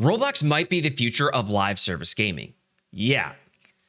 Roblox might be the future of live service gaming. Yeah,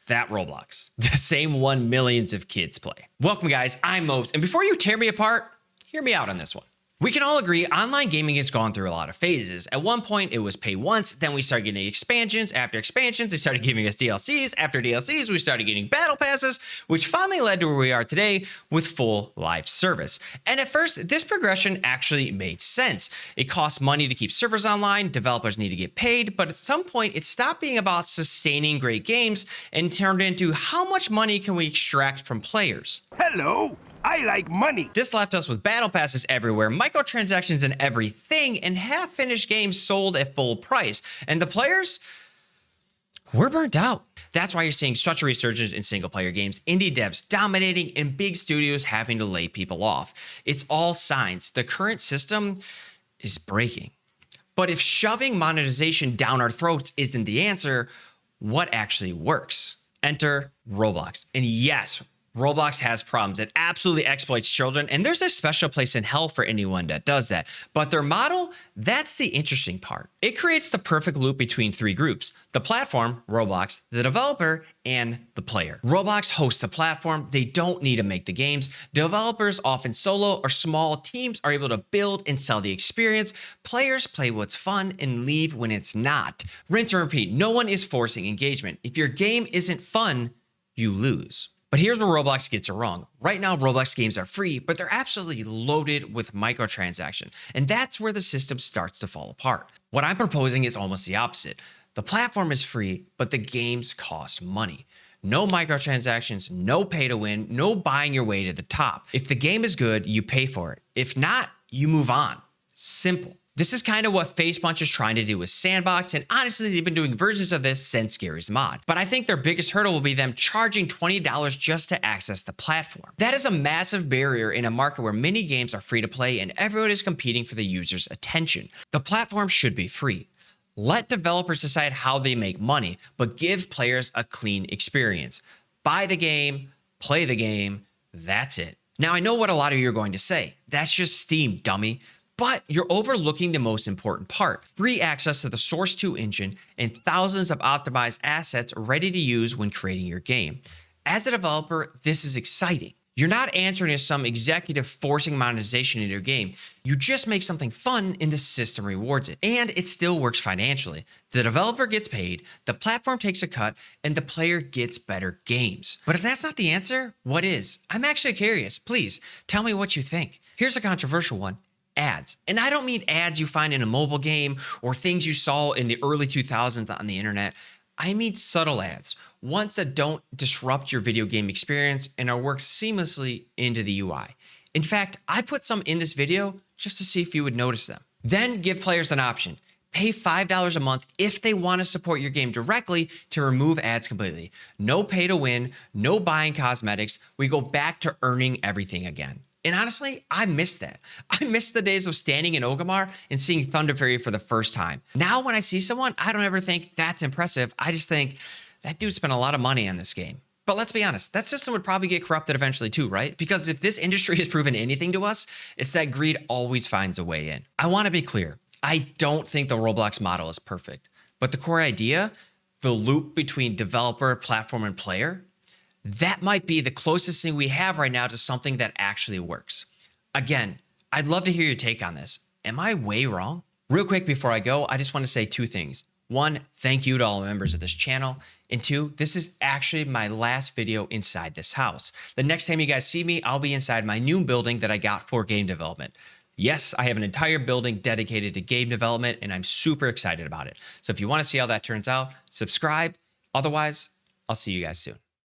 that Roblox. The same one millions of kids play. Welcome guys, I'm Mopes, and before you tear me apart, hear me out on this one. We can all agree online gaming has gone through a lot of phases. At one point, it was pay once, then we started getting expansions. After expansions, they started giving us DLCs. After DLCs, we started getting battle passes, which finally led to where we are today with full live service. And at first, this progression actually made sense. It costs money to keep servers online, developers need to get paid, but at some point, it stopped being about sustaining great games and turned into how much money can we extract from players. Hello! I like money. This left us with battle passes everywhere, microtransactions in everything, and half-finished games sold at full price. And the players, we're burnt out. That's why you're seeing such a resurgence in single-player games, indie devs dominating, and big studios having to lay people off. It's all signs. The current system is breaking. But if shoving monetization down our throats isn't the answer, what actually works? Enter Roblox. And yes, Roblox has problems. It absolutely exploits children, and there's a special place in hell for anyone that does that. But their model, that's the interesting part. It creates the perfect loop between three groups: the platform, Roblox, the developer, and the player. Roblox hosts the platform. They don't need to make the games. Developers, often solo or small teams, are able to build and sell the experience. Players play what's fun and leave when it's not. Rinse and repeat. No one is forcing engagement. If your game isn't fun, you lose. But here's where Roblox gets it wrong. Right now, Roblox games are free, but they're absolutely loaded with microtransactions. And that's where the system starts to fall apart. What I'm proposing is almost the opposite. The platform is free, but the games cost money. No microtransactions, no pay to win, no buying your way to the top. If the game is good, you pay for it. If not, you move on. Simple. This is kind of what FaceBunch is trying to do with S&box, and honestly, they've been doing versions of this since Gary's mod. But I think their biggest hurdle will be them charging $20 just to access the platform. That is a massive barrier in a market where many games are free to play and everyone is competing for the user's attention. The platform should be free. Let developers decide how they make money, but give players a clean experience. Buy the game, play the game, that's it. Now, I know what a lot of you are going to say. That's just Steam, dummy. But you're overlooking the most important part: free access to the Source 2 engine and thousands of optimized assets ready to use when creating your game. As a developer, this is exciting. You're not answering to some executive forcing monetization in your game. You just make something fun and the system rewards it. And it still works financially. The developer gets paid, the platform takes a cut, and the player gets better games. But if that's not the answer, what is? I'm actually curious. Please tell me what you think. Here's a controversial one. Ads. And I don't mean ads you find in a mobile game or things you saw in the early 2000s on the internet. I mean subtle ads, ones that don't disrupt your video game experience and are worked seamlessly into the UI. In fact, I put some in this video just to see if you would notice them. Then give players an option. Pay $5 a month if they want to support your game directly to remove ads completely. No pay to win, no buying cosmetics. We go back to earning everything again. And honestly, I miss that. I miss the days of standing in Ogamar and seeing Thunder Fury for the first time. Now, when I see someone, I don't ever think that's impressive. I just think that dude spent a lot of money on this game. But let's be honest, that system would probably get corrupted eventually too, right? Because if this industry has proven anything to us, it's that greed always finds a way in. I want to be clear. I don't think the Roblox model is perfect. But the core idea, the loop between developer, platform, and player, that might be the closest thing we have right now to something that actually works. Again, I'd love to hear your take on this. Am I way wrong? Real quick before I go, I just want to say two things. One, thank you to all members of this channel. And two, this is actually my last video inside this house. The next time you guys see me, I'll be inside my new building that I got for game development. Yes, I have an entire building dedicated to game development, and I'm super excited about it. So if you want to see how that turns out, subscribe. Otherwise, I'll see you guys soon.